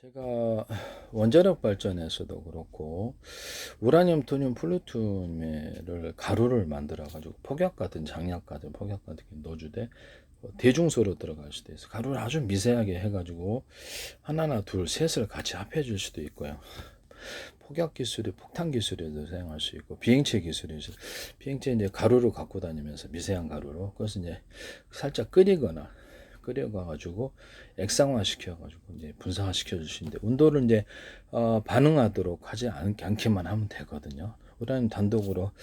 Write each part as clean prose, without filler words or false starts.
제가 원자력 발전에서도 그렇고 우라늄, 토늄, 플루토늄을 가루를 만들어 가지고 폭약 같은 장약 같은 폭약 같은 게 넣어주되 대중소로 들어갈 수도 있어. 가루를 아주 미세하게 해가지고 하나나 둘, 셋을 같이 합해줄 수도 있고요. 폭약 기술이 폭탄 기술에도 사용할 수 있고 비행체 기술이 있어. 비행체 이제 가루를 갖고 다니면서 미세한 가루로 그것을 이제 살짝 끓여가지고 액상화 시켜가지고 이제 분사화 시켜주시는데 온도를 이제 반응하도록 하지 않기만 하면 되거든요. 우라늄 단독으로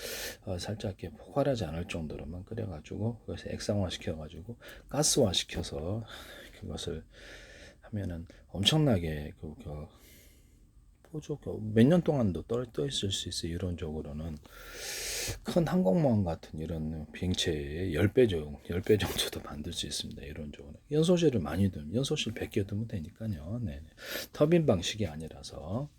살짝 이렇게 폭발하지 않을 정도로만 끓여가지고 그것을 액상화 시켜가지고 가스화 시켜서 그것을 하면은 엄청나게 몇 년 동안도 떠 있을 수 있어요. 이론적으로는 큰 항공모함 같은 이런 비행체의 10배 정도도 만들 수 있습니다. 이론적으로. 연소실을 많이 두면, 연소실 100개 두면 되니까요. 네네. 터빈 방식이 아니라서.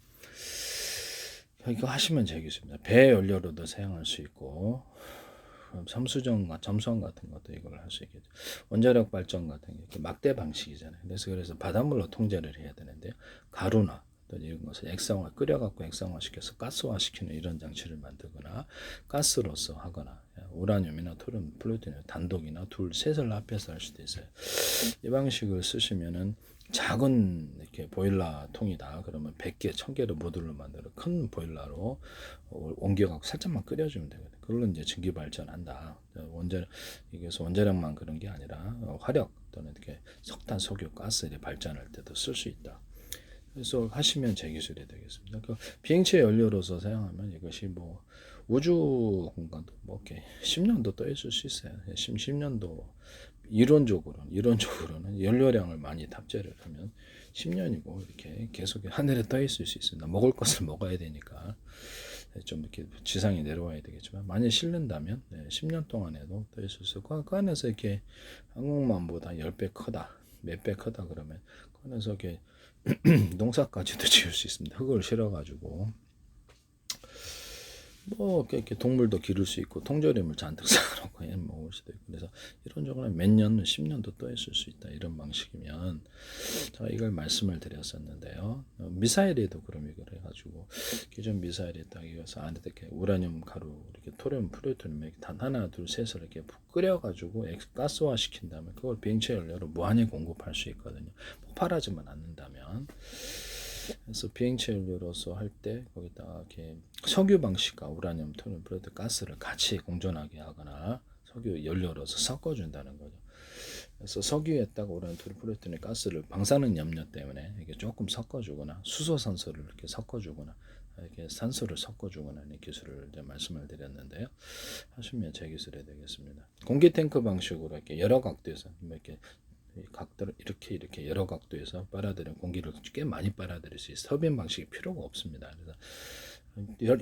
이거 하시면 되겠습니다. 배 연료로도 사용할 수 있고, 잠수함 같은 것도 이걸 할 수 있겠죠. 원자력 발전 같은 게 막대 방식이잖아요. 그래서 바닷물로 통제를 해야 되는데요. 가루나 이런 것을 액상화 끓여갖고 액상화 시켜서 가스화 시키는 이런 장치를 만들거나 가스로서 하거나 우라늄이나 토륨, 플루토늄 단독이나 둘, 셋을 합해서 할 수도 있어요. 이 방식을 쓰시면은 작은 이렇게 보일러 통이다. 그러면 100개, 1000개를 모듈로 만들어 큰 보일러로 옮겨갖고 살짝만 끓여주면 되거든요. 그걸로 이제 전기 발전한다. 이게서 원자력만 그런 게 아니라 화력 또는 이렇게 석탄, 석유, 가스 발전할 때도 쓸 수 있다. 그래서 하시면 제 기술이 되겠습니다. 그 비행체 연료로서 사용하면 이것이 뭐 우주 공간도 뭐 이렇게 10년도 떠 있을 수 있어요. 10년도 이론적으로는 연료량을 많이 탑재를 하면 10년이고 이렇게 계속 하늘에 떠 있을 수 있습니다. 먹을 것을 먹어야 되니까 좀 이렇게 지상에 내려와야 되겠지만 만약 실른다면 10년 동안에도 떠 있을 수 있고 그 안에서 이렇게 항공모함보다 10배 크다, 몇 배 크다 그러면 그 안에서 이렇게 농사까지도 지을 수 있습니다. 흙을 실어가지고 뭐 이렇게 동물도 기를 수 있고 통조림을 잔뜩 쌓아놓고 먹을 수도 있고 그래서 이런저런 몇 년, 10년도 또 있을 수 있다 이런 방식이면 제가 이걸 말씀을 드렸었는데요. 미사일에도 그럼 이걸 해가지고 기존 미사일에 딱 이어서 안에 이렇게 우라늄 가루 이렇게 토륨, 플루토늄 이렇게 단 하나, 둘, 셋을 이렇게 끓여가지고 가스화 시킨 다음에 그걸 비행체 연료로 무한히 공급할 수 있거든요. 폭발하지만 않는다면. 그래서 비행체 연료로서 할 때 거기다가 이렇게 석유 방식과 우라늄, 토륨, 플루토늄 가스를 같이 공존하게 하거나 석유 연료로서 섞어준다는 거죠. 그래서 석유에다가 우라늄, 토륨, 플루토늄 가스를 방사능 염려 때문에 이렇게 조금 섞어주거나 수소 산소를 이렇게 섞어주거나 이렇게 산소를 섞어주거나 하는 기술을 이제 말씀을 드렸는데요. 하시면 제 기술이 되겠습니다. 공기 탱크 방식으로 이렇게 여러 각도에서 이렇게 각도를 이렇게 여러 각도에서 빨아들인 공기를 꽤 많이 빨아들일 수 있어요. 터빈 방식이 필요가 없습니다. 그래서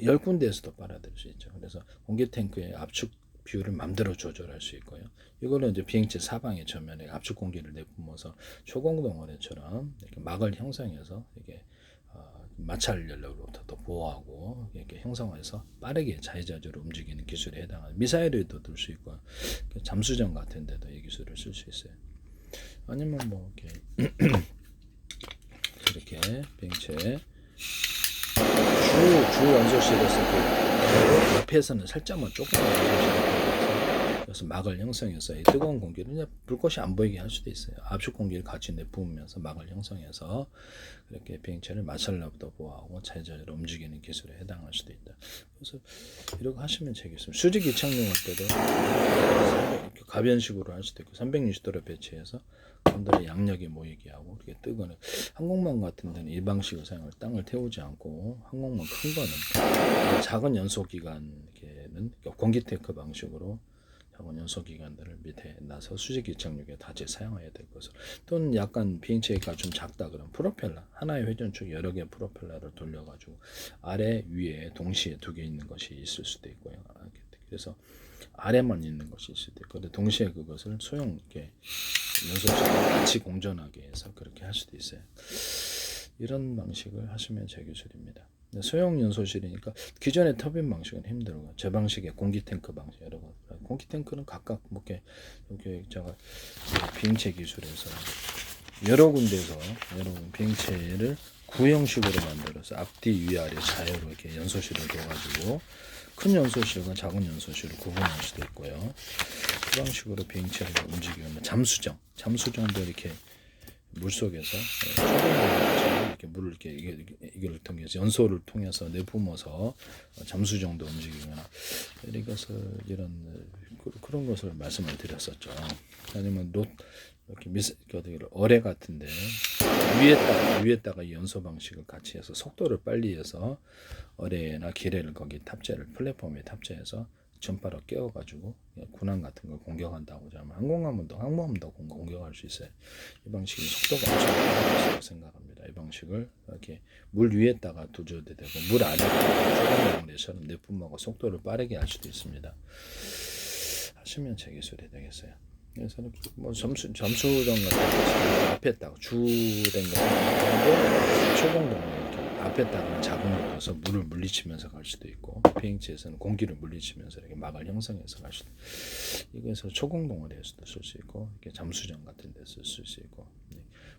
열 군데에서도 빨아들일 수 있죠. 그래서 공기 탱크의 압축 비율을 마음대로 조절할 수 있고요. 이거는 이제 비행체 사방의 전면에 압축 공기를 내뿜어서 초공동어뢰처럼 이렇게 막을 형성해서 이게 마찰 연료로부터 더 보호하고 이렇게 형성해서 빠르게 자유자재로 움직이는 기술에 해당하는 미사일에도 들 수 있고 잠수정 같은 데도 이 기술을 쓸 수 있어요. 아니면 뭐 이렇게 비행체 주 연소실에서 그 옆에서는 살짝만 조금만 연소실을 그래서 막을 형성해서 이 뜨거운 공기를 이제 불꽃이 안 보이게 할 수도 있어요. 압축 공기를 같이 내뿜으면서 막을 형성해서 그렇게 비행체를 마찰로부터 보호하고 자유자재로 움직이는 기술에 해당할 수도 있다. 그래서 이렇게 하시면 되겠습니다. 수직 이착용 할 때도 이렇게 가변식으로 할 수도 있고 360도로 배치해서 사람들의 양력이 모이게 하고 이렇게 뜨거나 항공모함 같은 데는 이 방식을 사용할 땅을 태우지 않고 항공모함 큰 거는 작은 연소기관에는 공기 탱크 방식으로 작은 연소기관들을 밑에 놔서 수직 이착륙에 다시 사용해야 될 것을 또는 약간 비행체가 좀 작다 그러면 프로펠러 하나의 회전축 여러 개의 프로펠러를 돌려가지고 아래 위에 동시에 두 개 있는 것이 있을 수도 있고요. 그래서 아래만 있는 것이 있을 때, 근데 동시에 그것을 소형 이렇게 연소식으로 같이 공존하게 해서 그렇게 할 수도 있어요. 이런 방식을 하시면 제 기술입니다. 소형 연소실이니까 기존의 터빈 방식은 힘들어요. 제 방식의 공기 탱크 방식 여러 가지. 공기 탱크는 각각 이렇게 제가 비행체 기술에서 여러 군데서 여러분 비행체를 구형식으로 만들어서 앞뒤 위아래 자유로 이렇게 연소실을 둬가지고 큰 연소실과 작은 연소실을 구분할 수도 있고요. 그 방식으로 비행체를 움직이면 잠수정도 이렇게 물 속에서 이렇게 물을 이렇게 이걸 통해서 연소를 통해서 내뿜어서 잠수정도 움직이거나 이런 그런 것을 말씀을 드렸었죠. 아니면 이렇게 어뢰 같은데 위에다가 이 연소 방식을 같이 해서 속도를 빨리 해서 어뢰나 기뢰를 거기 플랫폼에 탑재해서 전파로 깨워가지고 군함 같은 걸 공격한다고 하면 항모함도 공격할 수 있어요. 이 방식이 속도가 엄청 빠르다고 생각합니다. 이 방식을 이렇게 물 위에다가 두줘도 되고 물 아래다가 조금만 내뿜하고 속도를 빠르게 할 수도 있습니다. 하시면 제 기술이 되겠어요. 그래서 뭐 점수정 같은 거 앞에다가 주된 거 초공동을 이렇게 앞에다가 자궁을 넣어서 물을 물리치면서 갈 수도 있고 비행체에서는 공기를 물리치면서 이렇게 막을 형성해서 갈 수도 있고 이거에서 초공동어리에서도 쓸 수 있고 이렇게 잠수정 같은 데서 쓸 수 있고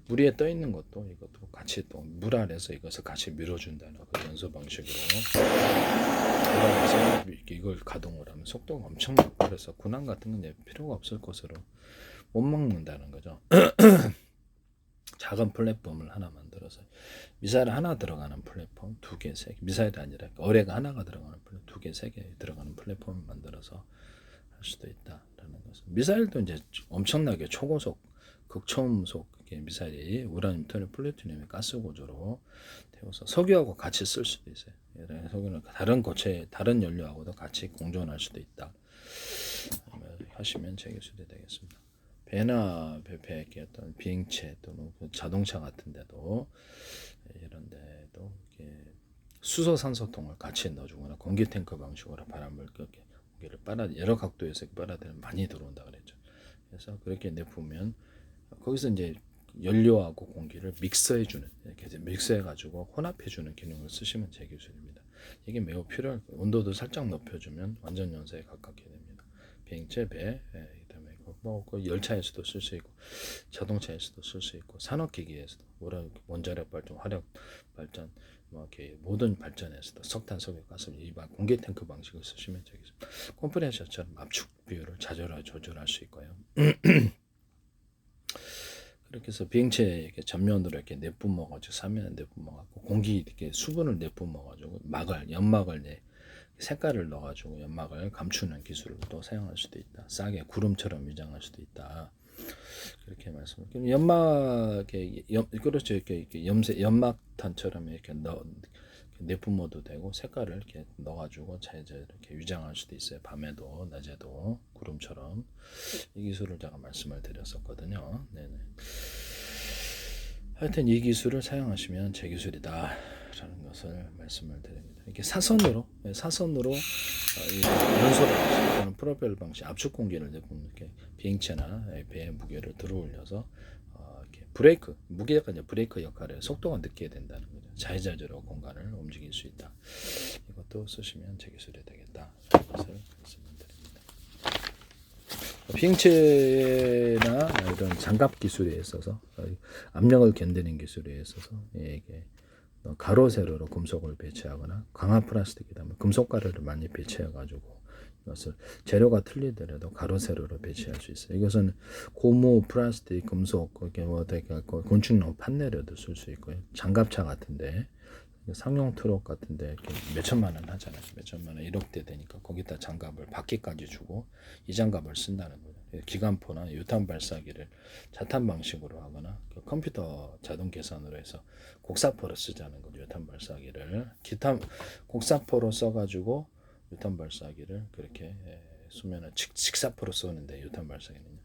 물 위에 떠 있는 것도 이것도 같이 또 물 아래서 이것을 같이 밀어준다는 그 연소 방식으로 이걸 가동을 하면 속도가 엄청 빠르서 군함 같은 건 필요가 없을 것으로 못 먹는다는 거죠. 작은 플랫폼을 하나 만들어서 미사일 하나 들어가는 플랫폼 2개, 3개 미사일이 아니라 어뢰가 하나가 들어가는 플랫폼 2개, 3개 들어가는 플랫폼을 만들어서 할 수도 있다라는 것은 미사일도 이제 엄청나게 초고속 극초음속 미사일이 우라늄, 토륨, 플루토늄 가스 구조로 태워서 석유하고 같이 쓸 수도 있어요. 석유는 다른 연료하고도 같이 공존할 수도 있다. 하시면 제 기술이 되겠습니다. 배나 배에 어떤 비행체 또는 자동차 같은 데도 이런 데도 이렇게 수소 산소통을 같이 넣어주거나 공기 탱크 방식으로 바람을 공기를 여러 각도에서 빨아들이면 많이 들어온다 그랬죠. 그래서 그렇게 내뿜으면 거기서 이제 연료하고 공기를 믹서해주는 이렇게 믹서해가지고 혼합해주는 기능을 쓰시면 제 기술입니다. 이게 매우 필요할 거예요. 온도도 살짝 높여주면 완전 연소에 가깝게 됩니다. 비행체, 배, 그다음에 그 열차에서도 쓸 수 있고 자동차에서도 쓸 수 있고 산업기기에서도 원자력 발전, 화력 발전, 이렇게 모든 발전에서도 석탄, 석유, 가스, 공기 탱크 방식을 쓰시면 되겠습니다. 컴프레셔처럼 압축 비율을 조절할 수 있고요. 그렇게 해서 비행체에 이렇게 전면으로 이렇게 내뿜어가지고 사면에 내뿜어가지고 공기 이렇게 수분을 내뿜어가지고 연막을 색깔을 넣어가지고 연막을 감추는 기술을 또 사용할 수도 있다. 싸게 구름처럼 위장할 수도 있다. 그렇게 말씀을. 연막에 그렇죠. 이렇게 연막탄처럼 이렇게 내뿜어도 되고 색깔을 이렇게 넣어가지고 이렇게 위장할 수도 있어요. 밤에도 낮에도 구름처럼 이 기술을 제가 말씀을 드렸었거든요. 네네. 하여튼 이 기술을 사용하시면 제 기술이다라는 것을 말씀을 드립니다. 이렇게 사선으로 연소를 하시는 프로펠 방식 압축 공기를 내뿜는 이렇게 비행체나 배의 무게를 들어올려서 이렇게 무게가 이제 브레이크 역할에 속도가 늦게 된다는 거죠. 자유자재로 공간을 움직일 수 있다. 이것도 쓰시면 제 기술이 되겠다. 이것을 말씀드립니다. 비행체나 이런 장갑 기술에 있어서 압력을 견디는 기술에 있어서 이게 가로 세로로 금속을 배치하거나 강화 플라스틱이라면 금속 가루를 많이 배치해가지고 이것을 재료가 틀리더라도 가로 세로로 배치할 수 있어요. 이것은 고무, 플라스틱, 금속, 곤충용 판넬에도 쓸 수 있고요. 장갑차 같은데 상용 트럭 같은데 이렇게 몇 천만 원 하잖아요. 몇 천만 원 1억대 되니까 거기다 장갑을 바퀴까지 주고 이 장갑을 쓴다는 거예요. 기관포나 유탄 발사기를 자탄 방식으로 하거나 컴퓨터 자동 계산으로 해서 곡사포로 쓰자는 거죠. 유탄 발사기를 곡사포로 써가지고 유탄 발사기를 그렇게 쏘면은 직사포로 쏘는데 유탄 발사기는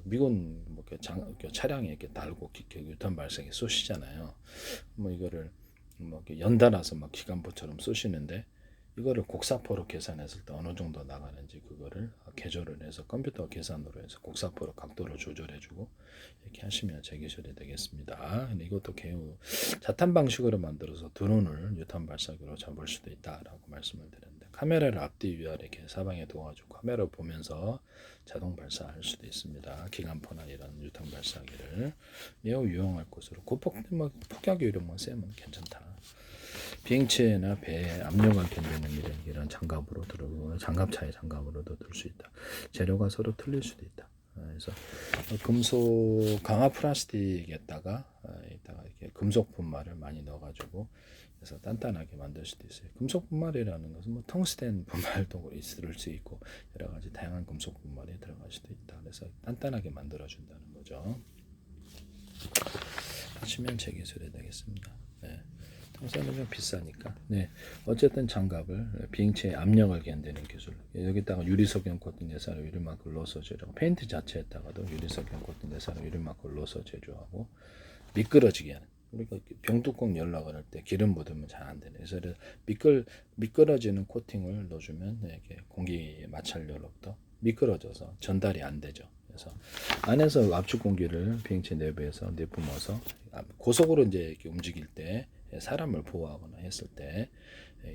미군 차량에 이렇게 달고 유탄 발사기 쏘시잖아요. 이거를 연달아서 기관포처럼 쏘시는데 이거를 곡사포로 계산했을 때 어느 정도 나가는지 그거를 개조를 해서 컴퓨터 계산으로 해서 곡사포로 각도를 조절해주고 이렇게 하시면 제 기술이 되겠습니다. 근데 이것도 개우 자탄 방식으로 만들어서 드론을 유탄 발사기로 잡을 수도 있다라고 말씀을 드렸는데 카메라를 앞뒤 위아래 이렇게 사방에 둬가지고 카메라 보면서 자동 발사할 수도 있습니다. 기관포나 이런 유탄 발사기를 매우 유용할 것으로 뭐 폭약유 이런 거 쓰면 괜찮다. 비행체나 배에 압력을 견디는 이런 장갑으로 들고 장갑차의 장갑으로도 들 수 있다. 재료가 서로 틀릴 수도 있다. 그래서 금속 강화 플라스틱에다가 이렇게 금속 분말을 많이 넣어가지고 그래서 단단하게 만들 수도 있어요. 금속 분말이라는 것은 뭐 텅스텐 분말도 있을 수 있고 여러 가지 다양한 금속 분말이 들어갈 수도 있다. 그래서 단단하게 만들어 준다는 거죠. 하시면 제 기술이 되겠습니다. 네. 통선은 좀 비싸니까. 네. 어쨌든 장갑을 비행체의 압력을 견디는 기술. 여기다가 유리석영 코팅 내사로 유리막을 넣어서 제조하고 페인트 자체에다가도 유리석영 코팅 내사로 유리막을 넣어서 제조하고 미끄러지게 하는. 우리가 병뚜껑 열라고 할 때 기름 묻으면 잘 안 되네. 그래서 미끄러지는 코팅을 넣어주면 이렇게 공기 마찰력으로부터 미끄러져서 전달이 안 되죠. 그래서 안에서 압축 공기를 비행체 내부에서 내뿜어서 고속으로 이제 이렇게 움직일 때 사람을 보호하거나 했을 때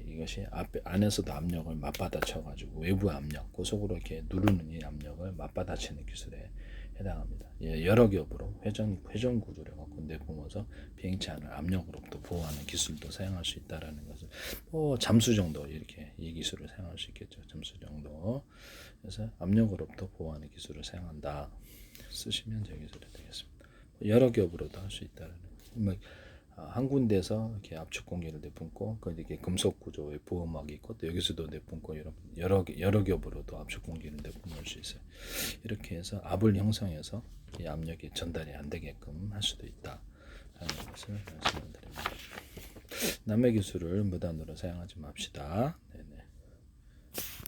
이것이 안에서도 압력을 맞받아쳐 가지고 외부 압력 고속으로 이렇게 누르는 이 압력을 맞받아치는 기술에 해당합니다. 여러 겹으로 회전 구조를 갖고 내뿜어서 비행체 안을 압력으로부터 보호하는 기술도 사용할 수 있다라는 것을 잠수 정도 이렇게 이 기술을 사용할 수 있겠죠. 잠수 정도. 그래서 압력으로부터 보호하는 기술을 사용한다. 쓰시면 제 기술이 되겠습니다. 여러 겹으로도 할 수 있다라는 거죠. 한 군데서 이렇게 압축 공기를 내뿜고 이렇게 금속 구조의 보호막이 있고 또 여기서도 내뿜고 여러 겹으로도 압축 공기를 내뿜을 수 있어요. 이렇게 해서 압을 형성해서 이 압력이 전달이 안 되게끔 할 수도 있다 하는 것을 말씀드립니다. 남의 기술을 무단으로 사용하지 맙시다. 네.